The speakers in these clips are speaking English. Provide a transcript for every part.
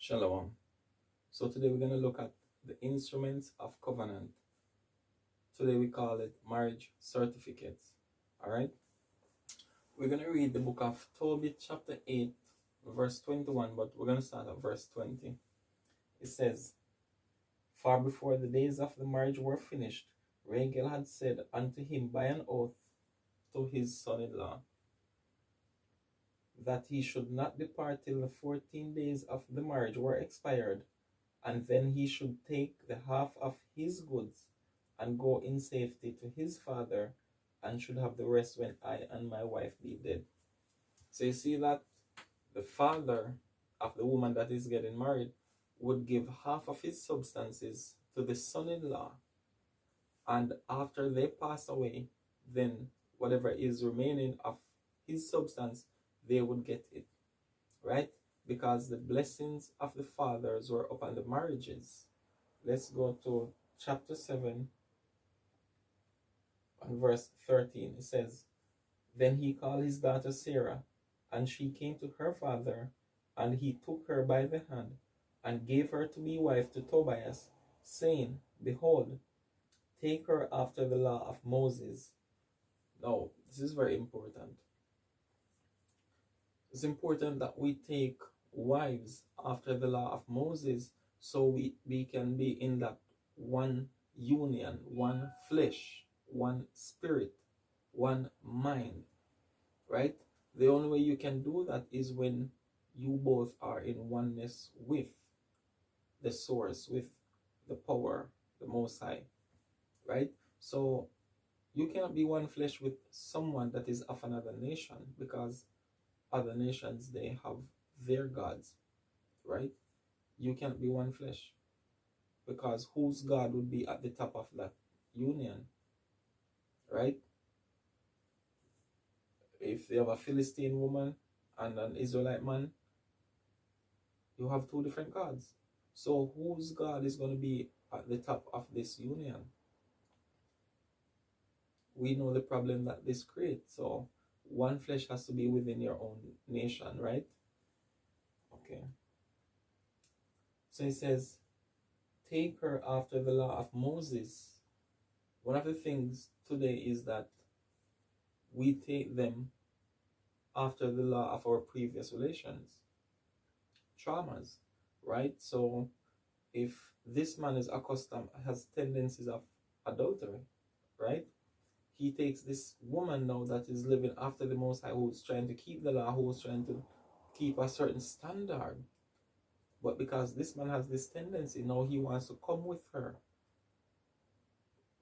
Shalom. So today we're going to look at the instruments of covenant. Today we call it marriage certificates. All right. We're going to read the book of Tobit chapter 8 verse 21, but we're going to start at verse 20. It says, "For before the days of the marriage were finished, Rachel had said unto him by an oath to his son-in-law, that he should not depart till the 14 days of the marriage were expired, and then he should take the half of his goods and go in safety to his father, and should have the rest when I and my wife be dead." So you see that the father of the woman that is getting married would give half of his substances to the son-in-law, and after they pass away, then whatever is remaining of his substance, they would get it, right? Because the blessings of the fathers were upon the marriages. Let's go to chapter 7 and verse 13. It says, "Then he called his daughter Sarah, and she came to her father, and he took her by the hand, and gave her to be wife to Tobias, saying, Behold, take her after the law of Moses." Now, this is very important. It's important that we take wives after the law of Moses, so we can be in that one union, one flesh, one spirit, one mind, right? The only way you can do that is when you both are in oneness with the source, with the power, the Most High, right? So you cannot be one flesh with someone that is of another nation, because other nations, they have their gods, right? You can't be one flesh, because whose God would be at the top of that union, right? If you have a Philistine woman and an Israelite man, you have two different gods. So whose God is going to be at the top of this union? We know the problem that this creates. So one flesh has to be within your own nation, right? Okay. So it says, take her after the law of Moses. One of the things today is that we take them after the law of our previous relations, traumas, right? So if this man is accustomed, has tendencies of adultery, right? He takes this woman now that is living after the Most High, who's trying to keep the law, who's trying to keep a certain standard. But because this man has this tendency, now he wants to come with her,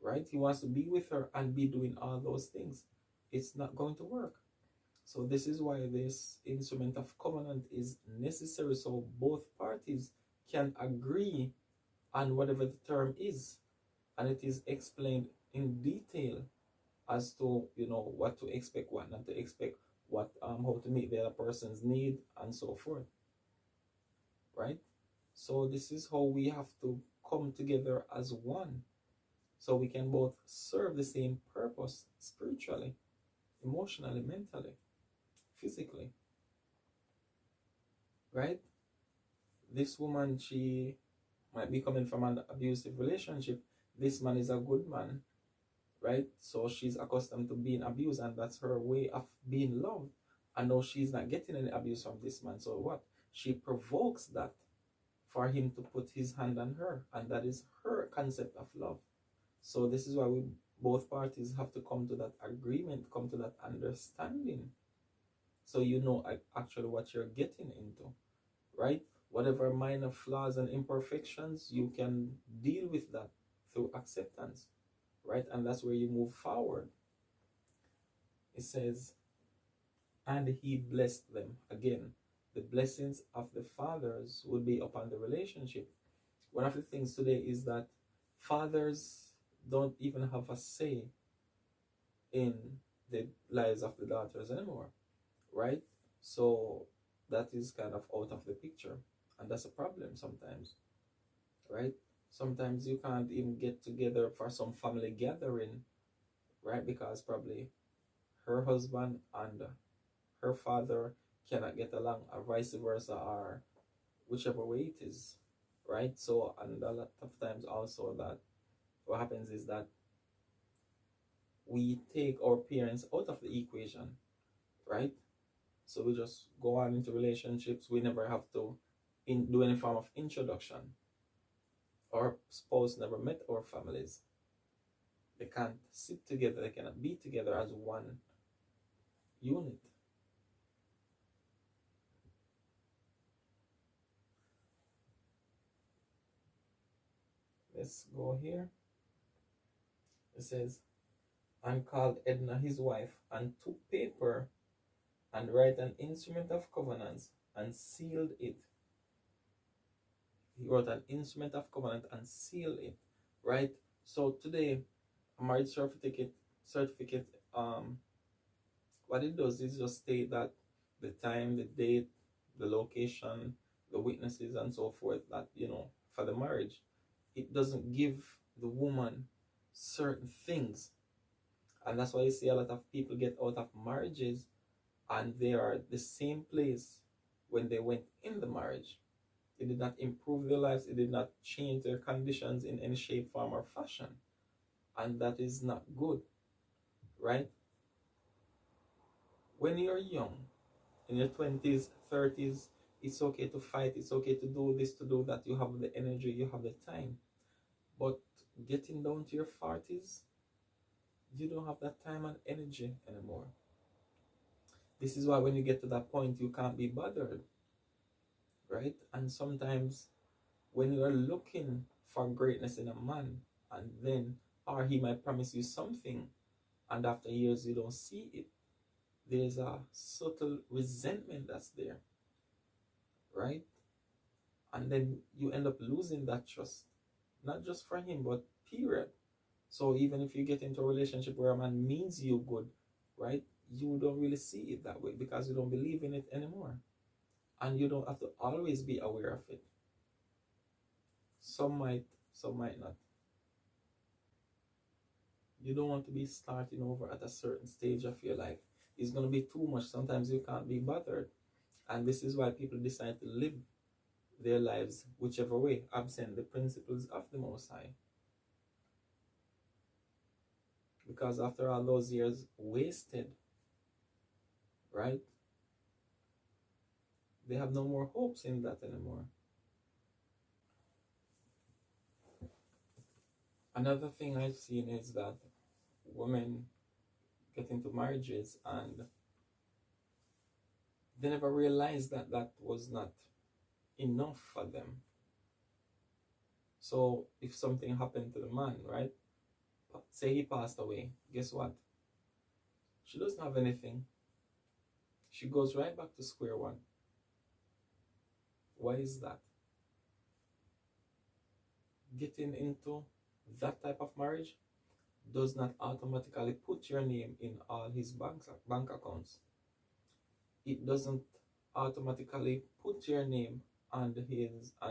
right? He wants to be with her and be doing all those things. It's not going to work. So this is why this instrument of covenant is necessary, so both parties can agree on whatever the term is, and it is explained in detail as to, what to expect, what not to expect, what how to meet the other person's need, and so forth, right? So this is how we have to come together as one, so we can both serve the same purpose spiritually, emotionally, mentally, physically, right? This woman, she might be coming from an abusive relationship. This man is a good man, right? So she's accustomed to being abused, and that's her way of being loved. And now she's not getting any abuse from this man. So what? She provokes that for him to put his hand on her, and that is her concept of love. So this is why we both parties have to come to that agreement, come to that understanding, so you know actually what you're getting into, right? Whatever minor flaws and imperfections, you can deal with that through acceptance, right? And that's where you move forward. It says, and he blessed them. Again, the blessings of the fathers would be upon the relationship. One of the things today is that fathers don't even have a say in the lives of the daughters anymore, right? So that is kind of out of the picture, and that's a problem sometimes, right? Sometimes you can't even get together for some family gathering, right? Because probably her husband and her father cannot get along, or vice versa, or whichever way it is, right? So, and a lot of times also that what happens is that we take our parents out of the equation, right? So we just go on into relationships. We never have to do any form of introduction. Our spouse never met our families. They can't sit together. They cannot be together as one unit. Let's go here. It says, and called Edna his wife, and took paper and write an instrument of covenants and sealed it. He wrote an instrument of covenant and sealed it, right? So today, a marriage certificate, what it does is just state that the time, the date, the location, the witnesses, and so forth, that, for the marriage. It doesn't give the woman certain things. And that's why you see a lot of people get out of marriages and they are the same place when they went in the marriage. It did not improve their lives. It did not change their conditions in any shape, form, or fashion. And that is not good, right? When you're young, in your 20s, 30s, it's okay to fight. It's okay to do this, to do that. You have the energy, you have the time. But getting down to your 40s, you don't have that time and energy anymore. This is why when you get to that point, you can't be bothered, right? And sometimes when you are looking for greatness in a man, and then, or he might promise you something, and after years you don't see it, there's a subtle resentment that's there, right? And then you end up losing that trust, not just for him, but period. So even if you get into a relationship where a man means you good, right, you don't really see it that way because you don't believe in it anymore. And you don't have to always be aware of it. Some might, some might not. You don't want to be starting over at a certain stage of your life. It's going to be too much. Sometimes you can't be bothered. And this is why people decide to live their lives whichever way, absent the principles of the Most High. Because after all those years wasted, right, they have no more hopes in that anymore. Another thing I've seen is that women get into marriages and they never realize that that was not enough for them. So if something happened to the man, right, say he passed away, guess what? She doesn't have anything. She goes right back to square one. Why is that? Getting into that type of marriage does not automatically put your name in all his bank accounts. It doesn't automatically put your name on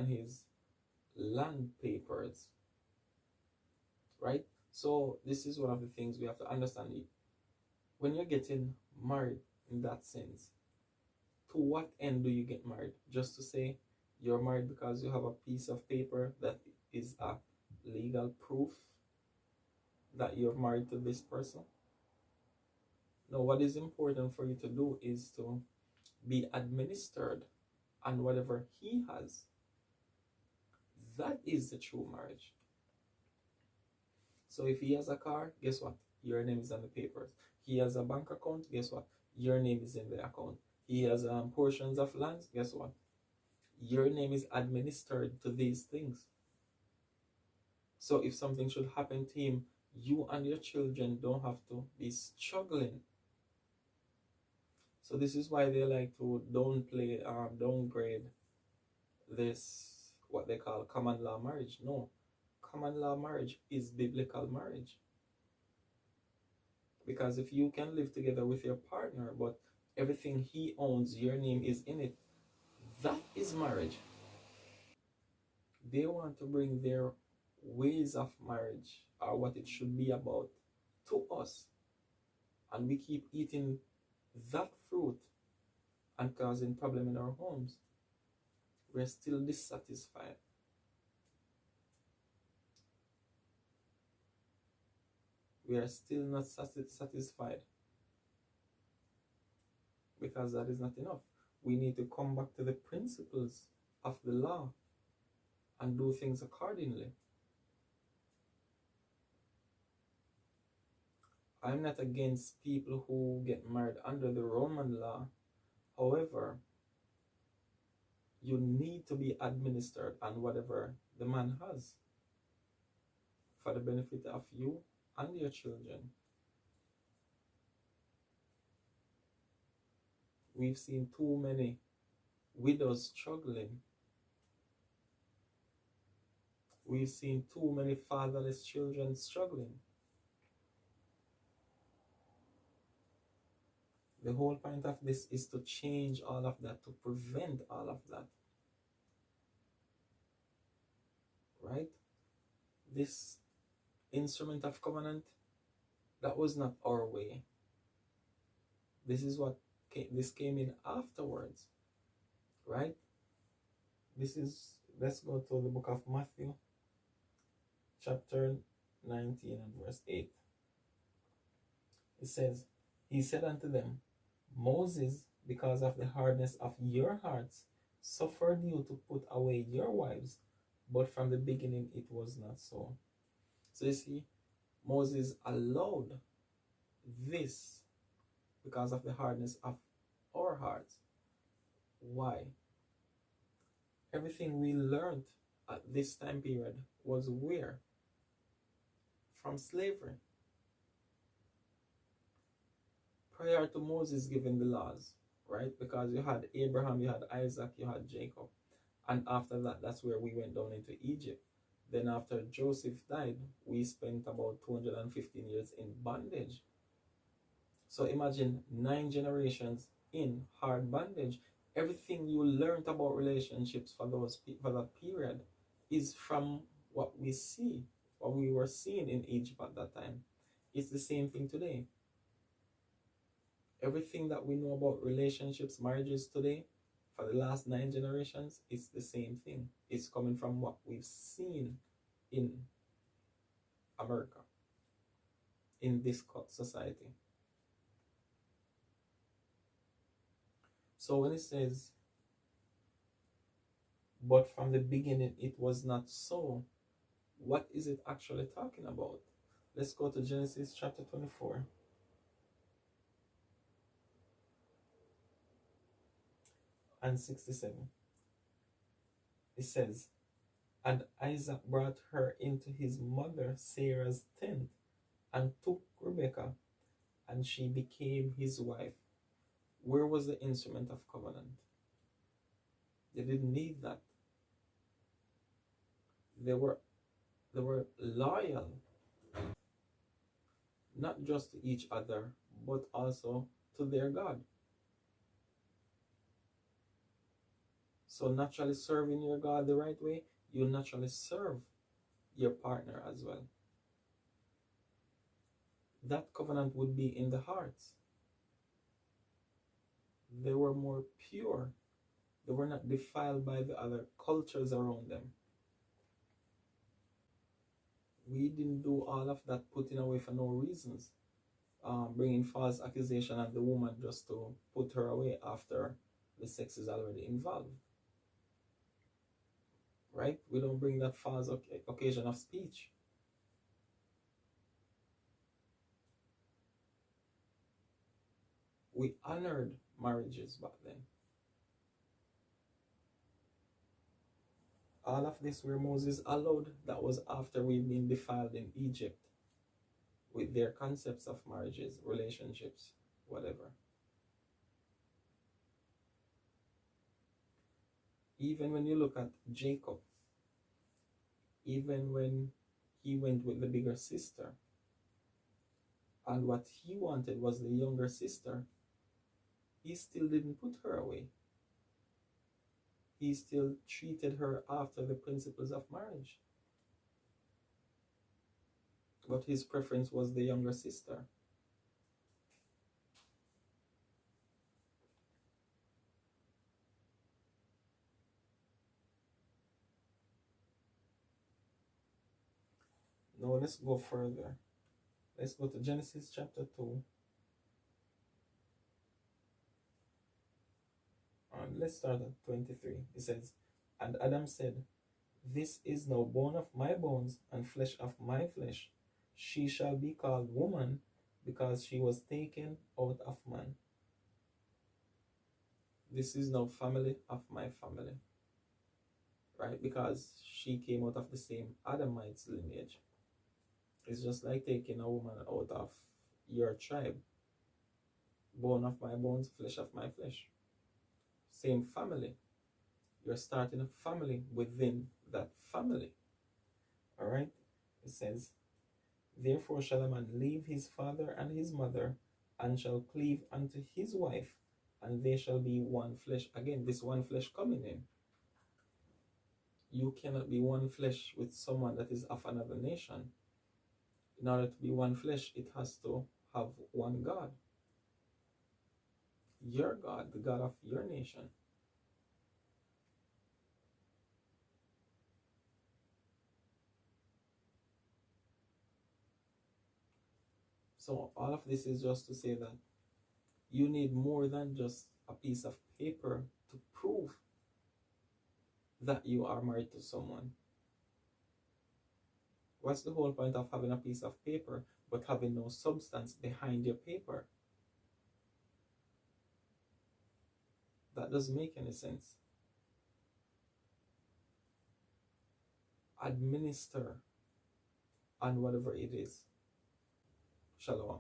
his land papers, right? So this is one of the things we have to understand. When you're getting married in that sense, to what end do you get married? Just to say you're married because you have a piece of paper that is a legal proof that you're married to this person? No, what is important for you to do is to be administered on whatever he has. That is the true marriage. So if he has a car, guess what? Your name is on the papers. He has a bank account, guess what? Your name is in the account. He has portions of lands, guess what? Your name is administered to these things. So if something should happen to him, you and your children don't have to be struggling. So this is why they like to downgrade this, what they call common law marriage. No, common law marriage is biblical marriage. Because if you can live together with your partner, but everything he owns, your name is in it, that is marriage. They want to bring their ways of marriage or what it should be about to us. And we keep eating that fruit and causing problem in our homes. we're still dissatisfied. We are still not satisfied because that is not enough. We need to come back to the principles of the law and do things accordingly. I'm not against people who get married under the Roman law. However, you need to be administered on whatever the man has for the benefit of you and your children. We've seen too many widows struggling. We've seen too many fatherless children struggling. The whole point of this is to change all of that, to prevent all of that. Right? This instrument of covenant, that was not our way. This is what this came in afterwards. Right? Let's go to the book of Matthew, chapter 19 and verse 8. It says, he said unto them, Moses, because of the hardness of your hearts, suffered you to put away your wives, but from the beginning it was not so. So you see, Moses allowed this because of the hardness of our hearts. Why? Everything we learned at this time period was where? From slavery. Prior to Moses giving the laws, right? Because you had Abraham, you had Isaac, you had Jacob. And after that, that's where we went down into Egypt. Then after Joseph died, we spent about 215 years in bondage. So imagine 9 generations in hard bondage. Everything you learned about relationships for that period is from what we see, what we were seeing in Egypt at that time. It's the same thing today. Everything that we know about relationships, marriages today, for the last 9 generations, it's the same thing. It's coming from what we've seen in America, in this society. So when it says, but from the beginning it was not so, what is it actually talking about? Let's go to Genesis chapter 24. And 67. It says, and Isaac brought her into his mother Sarah's tent and took Rebekah, and she became his wife. Where was the instrument of covenant? They didn't need that. They were loyal, not just to each other, but also to their God. So naturally serving your God the right way, you naturally serve your partner as well. That covenant would be in the hearts. They were more pure. They were not defiled by the other cultures around them. We didn't do all of that putting away for no reasons. Bringing false accusation at the woman just to put her away after the sex is already involved. Right? We don't bring that false occasion of speech. We honored marriages back then. All of this where Moses allowed, that was after we've been defiled in Egypt with their concepts of marriages, relationships, whatever. Even when you look at Jacob, even when he went with the bigger sister, and what he wanted was the younger sister, he still didn't put her away. He still treated her after the principles of marriage. But his preference was the younger sister. Now let's go further. Let's go to Genesis chapter 2. And let's start at 23. It says, "And Adam said, This is now bone of my bones and flesh of my flesh. She shall be called woman, because she was taken out of man. This is now family of my family." Right? Because she came out of the same Adamite's lineage. It's just like taking a woman out of your tribe. Bone of my bones, flesh of my flesh. Same family. You're starting a family within that family. Alright? It says, "Therefore shall a man leave his father and his mother, and shall cleave unto his wife, and they shall be one flesh." Again, this one flesh coming in. You cannot be one flesh with someone that is of another nation. In order to be one flesh, it has to have one God. Your God, the God of your nation. So all of this is just to say that you need more than just a piece of paper to prove that you are married to someone. What's the whole point of having a piece of paper but having no substance behind your paper? That doesn't make any sense. Administer on whatever it is. Shalom.